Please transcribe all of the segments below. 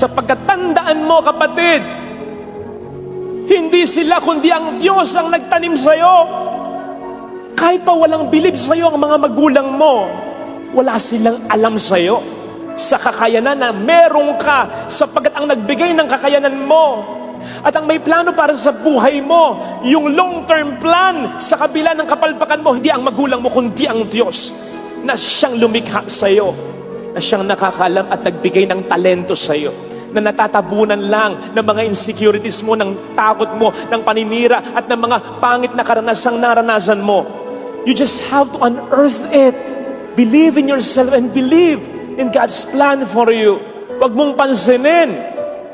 Sa pagkatandaan mo, kapatid, hindi sila kundi ang Diyos ang nagtanim sa'yo. Kahit pa walang bilib sa'yo ang mga magulang mo, wala silang alam sa'yo sa kakayanan na meron ka, sapagkat ang nagbigay ng kakayanan mo at ang may plano para sa buhay mo, yung long-term plan sa kabila ng kapalpakan mo, hindi ang magulang mo kundi ang Diyos na siyang lumikha sa'yo, na siyang nakakalam at nagbigay ng talento sa'yo, na natatabunan lang ng mga insecurities mo, ng takot mo, ng paninira at ng mga pangit na karanasang naranasan mo. You just have to unearth it. Believe in yourself and believe in God's plan for you. Huwag mong pansinin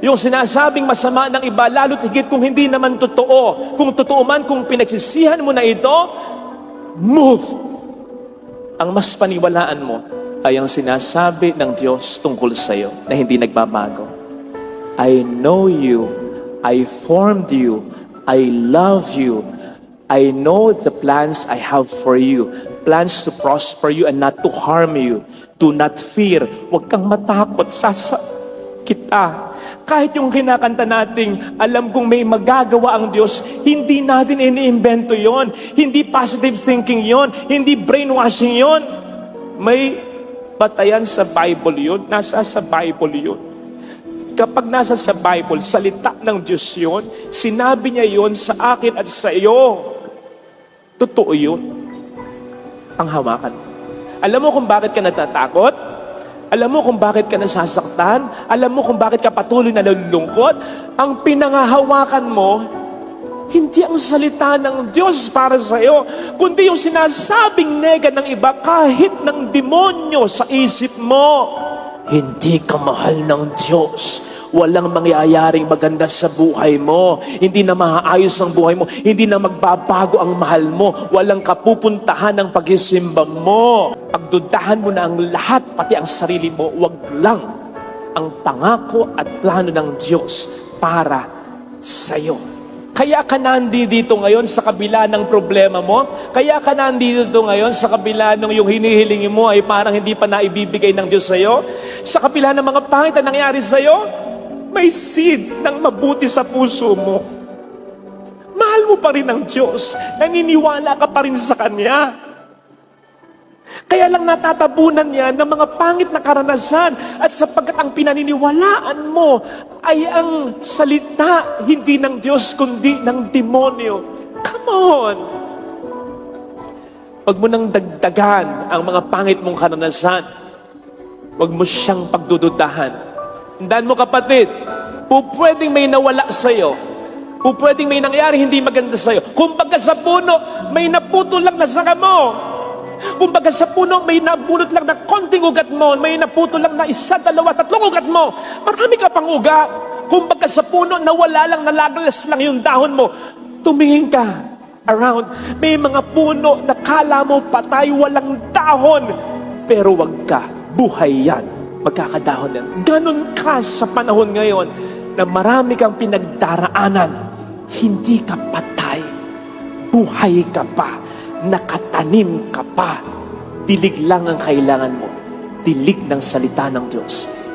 yung sinasabing masama ng iba, lalo't higit kung hindi naman totoo. Kung totoo man, kung pinagsisihan mo na ito, move. Ang mas paniwalaan mo ay ang sinasabi ng Diyos tungkol sa iyo na hindi nagbabago. I know you, I formed you, I love you, I know the plans I have for you, plans to prosper you and not to harm you. Do not fear. Huwag kang matakot. Kita. Kahit yung kinakanta nating, alam kong may magagawa ang Diyos, hindi natin iniimbento yon. Hindi positive thinking yon. Hindi brainwashing yon. May batayan sa Bible yun. Nasa sa Bible yun. Kapag nasa sa Bible, salita ng Diyos yun, sinabi niya yun sa akin at sa iyo. Totoo yun. Ang hawakan. Alam mo kung bakit ka natatakot? Alam mo kung bakit ka nasasaktan? Alam mo kung bakit ka patuloy na nalulungkot? Ang pinangahawakan mo, hindi ang salita ng Diyos para sa iyo, kundi yung sinasabing nega ng iba kahit ng demonyo sa isip mo. Hindi ka mahal ng Diyos. Walang mangyayaring maganda sa buhay mo. Hindi na maaayos ang buhay mo. Hindi na magbabago ang mahal mo. Walang kapupuntahan ng pagsisimba mo. Pagdudahan mo na ang lahat, pati ang sarili mo, wag lang ang pangako at plano ng Diyos para sa'yo. Kaya ka nandito ngayon sa kabila ng problema mo. Kaya ka nandito ngayon sa kabila ng yung hinihilingin mo ay parang hindi pa naibibigay ng Diyos sa'yo. Sa kabila ng mga pangit na nangyari sa'yo, may seed ng mabuti sa puso mo. Mahal mo pa rin ang Diyos. Naniniwala ka pa rin sa Kanya. Kaya lang natatabunan niya ng mga pangit na karanasan at sapagkat ang pinaniniwalaan mo ay ang salita hindi ng Diyos kundi ng demonyo. Come on! Huwag mo nang dagdagan ang mga pangit mong karanasan. Huwag mo siyang pagdududahan. Tandaan mo kapatid, pwedeng may nawala sa'yo. Pwedeng may nangyari hindi maganda sa'yo. Kung baga sa puno, may naputol lang na sanga mo. Kung baga sa puno, may nabunot lang na konting ugat mo, may naputol lang na 1, 2, 3 ugat mo. Marami ka pang ugat. Kung baga sa puno, nawala lang, nalaglas lang yung dahon mo. Tumingin ka around. May mga puno na kala mo patay, walang dahon. Pero wag ka, buhay yan. Magkakadahon yan. Ganon ka sa panahon ngayon na marami kang pinagdaraanan. Hindi ka patay. Buhay ka pa. Nakatanim ka pa. Dilig lang ang kailangan mo. Dilig ng salita ng Diyos.